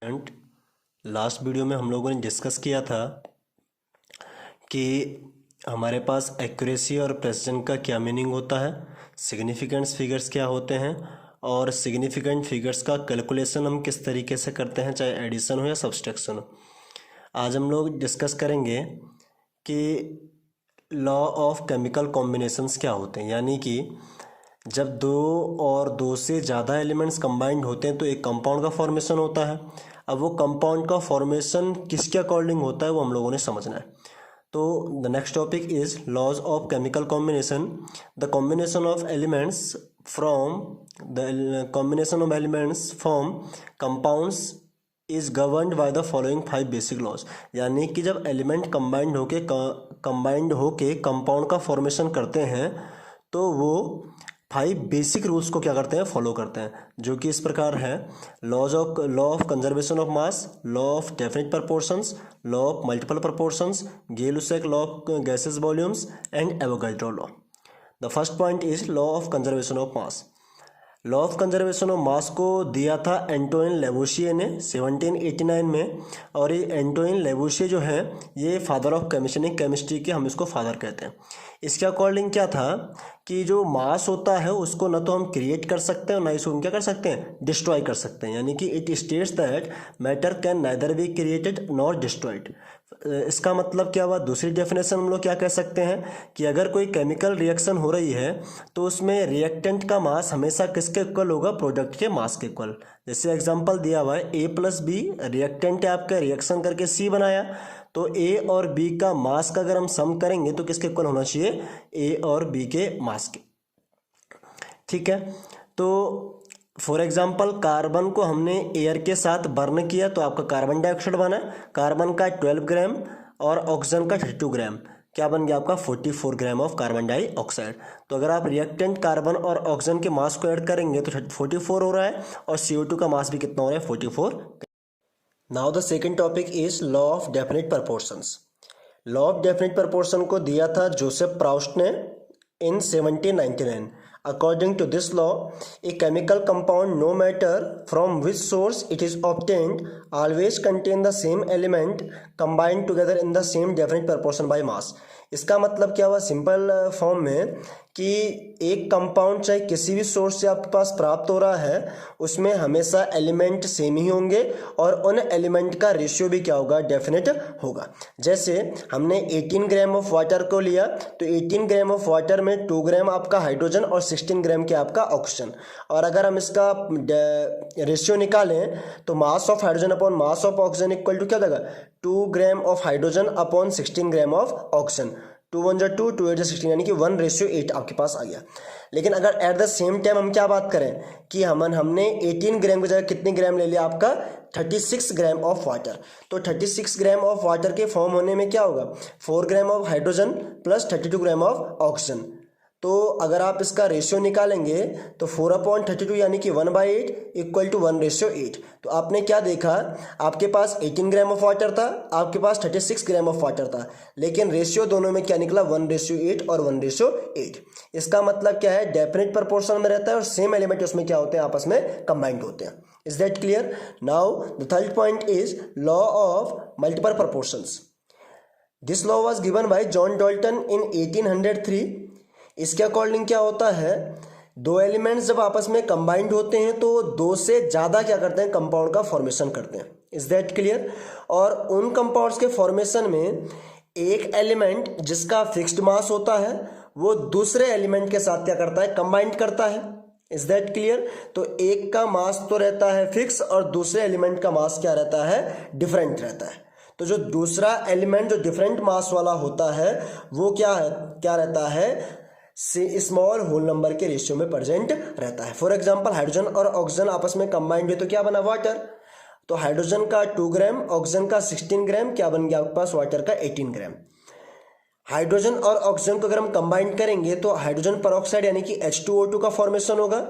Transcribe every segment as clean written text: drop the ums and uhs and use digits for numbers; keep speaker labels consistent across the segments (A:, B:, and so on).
A: And last video में हम लोगों ने डिस्कस किया था कि हमारे पास एक्यूरेसी और प्रेसिजन का क्या मीनिंग होता है, सिग्निफिकेंस फिगर्स क्या होते हैं और सिग्निफिकेंट फिगर्स का कैलकुलेशन हम किस तरीके से करते हैं, चाहे एडिशन हो या सब्सट्रैक्शन हो। आज हम लोग डिस्कस करेंगे कि लॉ ऑफ केमिकल कॉम्बिनेशंस क्या होते हैं, यानी कि जब दो और दो से ज़्यादा एलिमेंट्स कंबाइंड होते हैं तो एक कंपाउंड का फॉर्मेशन होता है। अब वो कंपाउंड का फॉर्मेशन किसके अकॉर्डिंग होता है वो हम लोगों ने समझना है। तो the next topic is laws of chemical combination. The combination of elements from compounds is governed by the following 5 basic laws. यानी कि जब एलिमेंट कंबाइंड होके कंपाउंड का फॉर्मेशन करते हैं तो वो 5 बेसिक रूल्स को क्या करते हैं, फॉलो करते हैं, जो कि इस प्रकार है। Law of conservation of mass, law of definite proportions, law of multiple proportions, Gay Lussac law of gases volumes and Avogadro law. The first point is law of conservation of mass. Law of conservation of mass को दिया था Antoine लेवोशिए ने 1789 में। और ये Antoine लेवोशिए जो है ये फादर ऑफ केमिस्ट्री के हम इसको फादर कहते हैं। इसके अकॉर्डिंग क्या था कि जो मास होता है उसको ना तो हम क्रिएट कर सकते हैं और ना इसको हम क्या कर सकते हैं, डिस्ट्रॉय कर सकते हैं। यानी कि it states that matter can neither be created nor destroyed. इसका मतलब क्या हुआ, दूसरी डेफिनेशन हम लोग क्या कह सकते हैं कि अगर कोई केमिकल रिएक्शन हो रही है तो उसमें रिएक्टेंट का मास हमेशा किसके इक्वल होगा, प्रोडक्ट के मास के इक्वल। जैसे एग्जांपल दिया हुआ है A+B, रिएक्टेंट है आपका, रिएक्शन करके C बनाया, तो A और B का मास का अगर हम सम करेंगे तो किसके इक्वल होना चाहिए, A और B के मास के। ठीक है, तो फॉर एग्जाम्पल कार्बन को हमने एयर के साथ बर्न किया तो आपका कार्बन डाइऑक्साइड बना। कार्बन का 12 ग्राम और ऑक्सीजन का 32 ग्राम, क्या बन गया आपका 44 ग्राम ऑफ कार्बन डाइऑक्साइड। तो अगर आप रिएक्टेंट कार्बन और ऑक्सीजन के मास को ऐड करेंगे तो 44 हो रहा है और CO2 का मास भी कितना हो रहा है, 44। Now the second topic is law of definite proportions. Law of definite proportion को दिया था जोसेफ प्राउस्ट ने in 1799. According to this law, a chemical compound, no matter from which source it is obtained, always contain the same element combined together in the same definite proportion by mass. इसका मतलब क्या हुआ simple form में कि एक compound चाहे किसी भी सोर्स से आपके पास प्राप्त हो रहा है उसमें हमेशा एलिमेंट सेम ही होंगे और उन एलिमेंट का रेशियो भी क्या होगा, डेफिनेट होगा। जैसे हमने 18 ग्राम ऑफ वाटर को लिया तो 18 ग्राम ऑफ वाटर में 2 ग्राम आपका हाइड्रोजन और 16 ग्राम के आपका ऑक्सीजन। और अगर हम इसका रेशियो निकालें तो mass of hydrogen upon mass of oxygen equal to क्या देगा, 2 gram of hydrogen upon 16 gram of oxygen. 2 1 जा 2, 2 8 जा 16, यानी कि 1:8 आपके पास आ गया। लेकिन अगर एट द सेम टाइम हम क्या बात करें कि हमने 18 ग्राम की जगह कितने ग्राम ले लिया, आपका 36 ग्राम ऑफ वाटर। तो 36 ग्राम ऑफ वाटर के फॉर्म होने में क्या होगा, 4 ग्राम of hydrogen plus 32 gram of oxygen. तो अगर आप इसका रेशियो निकालेंगे तो 4/32 यानी कि 1/8 इक्वल टू 1:8। तो आपने क्या देखा, आपके पास 18 ग्राम ऑफ वाटर था, आपके पास 36 ग्राम ऑफ वाटर था, लेकिन रेशियो दोनों में क्या निकला, 1:8 और 1:8। इसका मतलब क्या है, डेफिनेट प्रपोर्शन में रहता है और सेम एलिमेंट उसमें क्या होते हैं, आपस में कंबाइंड होते हैं। Is that clear? Now the third point is law of multiple proportions. This law was given by John Dalton in 1803। इसके अकॉर्डिंग क्या होता है, दो एलिमेंट्स जब आपस में कंबाइंड होते हैं तो दो से ज़्यादा क्या करते हैं, कंपाउंड का फॉर्मेशन करते हैं। Is that clear? और उन कंपाउंड्स के फॉर्मेशन में एक एलिमेंट जिसका फिक्स्ड मास होता है वो दूसरे एलिमेंट के साथ क्या करता है, कंबाइंड करता है। Is that clear? तो एक का मास तो रहता है फिक्स और दूसरे एलिमेंट का मास क्या रहता है, डिफरेंट रहता है। तो जो दूसरा एलिमेंट जो डिफरेंट मास वाला होता है वो क्या रहता है, से स्मॉल होल नंबर के रेशियो में प्रेजेंट रहता है। फॉर एग्जांपल हाइड्रोजन और ऑक्सीजन आपस में कंबाइंड हुए तो क्या बना, वाटर। तो हाइड्रोजन का 2 ग्राम, ऑक्सीजन का 16 ग्राम, क्या बन गया आपके पास, वाटर का 18 ग्राम। हाइड्रोजन और ऑक्सीजन को अगर हम कंबाइन करेंगे तो हाइड्रोजन परऑक्साइड यानी कि H2O2 का फॉर्मेशन होगा।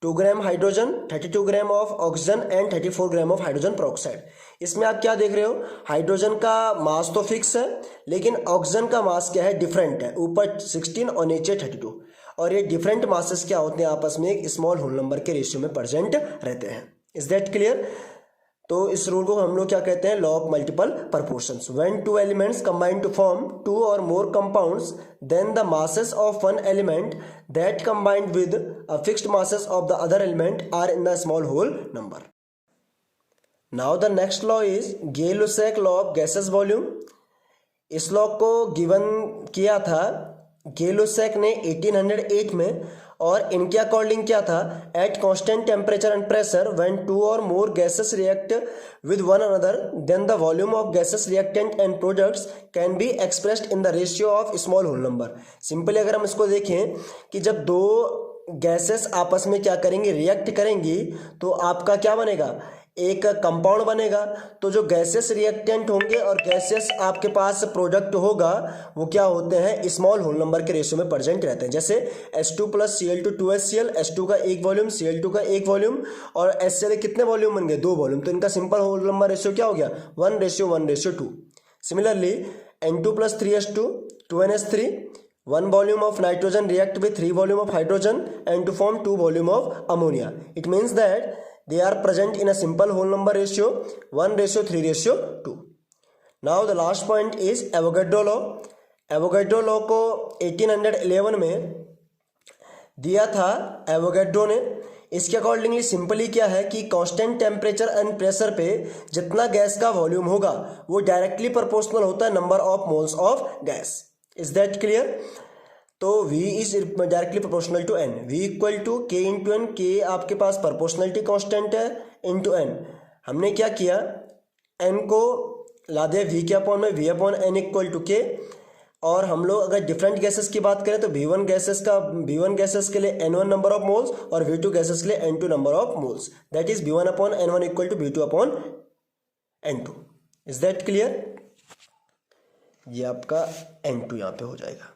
A: 2 gram hydrogen, 32 gram of oxygen and 34 gram of hydrogen peroxide. इसमें आप क्या देख रहे हो, हाइड्रोजन का मास तो फिक्स है लेकिन ऑक्सीजन का मास क्या है, डिफरेंट है, ऊपर 16 और नीचे 32। और ये डिफरेंट मासेस क्या होते हैं, आपस में एक स्मॉल होल नंबर के रेशियो में प्रेजेंट रहते हैं। Is that clear? तो इस रूल को हम लोग क्या कहते हैं, law of multiple proportions. When two elements combine to form two or more compounds then the masses of one element that combined with a fixed masses of the other element are in the small whole number. Now the next law is Gay-Lussac law of gaseous volume. इस law को given किया था Gay-Lussac ने 1808 में, और इनके according क्या था, at constant temperature and pressure when two or more gases react with one another then the volume of gases reactant and products can be expressed in the ratio of small whole number. Simply अगर हम इसको देखें कि जब दो gases आपस में क्या करेंगी, रिएक्ट करेंगी, तो आपका क्या बनेगा, एक कंपाउंड बनेगा। तो जो गैसेस रिएक्टेंट होंगे और गैसेस आपके पास प्रोडक्ट होगा वो क्या होते हैं, स्मॉल होल नंबर के रेशियो में प्रेजेंट रहते हैं। जैसे H2 + Cl2 2HCl, H2 का एक वॉल्यूम, Cl2 का एक वॉल्यूम, और HCl कितने वॉल्यूम बन गए, दो वॉल्यूम। तो इनका सिंपल होल नंबर रेशियो क्या हो गया, 1:1:2। Similarly N2 + 3H2 2NH3, one volume of nitrogen react with 3 volume of hydrogen and to form 2 volume of ammonia. It means that they are present in a simple whole number ratio 1:3:2. Now the last point is Avogadro law. Avogadro law को 1811 में दिया था Avogadro ने। इसके accordingly simply क्या है कि constant temperature and pressure पे जितना गैस का वॉल्यूम होगा वो डायरेक्टली प्रोपोर्शनल होता है number of moles of gas. Is that clear? तो V is directly proportional to N, V equal to K into N। K आपके पास प्रोपोर्शनलिटी कांस्टेंट है इंटू N। हमने क्या किया, N को ला दिया V के अपॉन में, V upon N equal to K। और हम लोग अगर डिफरेंट गैसेस की बात करें तो V1 गैसेस के लिए N1 नंबर ऑफ मोल्स और V2 गैसेस के लिए N2 number of moles, that is V1 upon N1 equal to V2 upon N2। Is that clear? ये आपका N2 यहाँ पे हो जाएगा।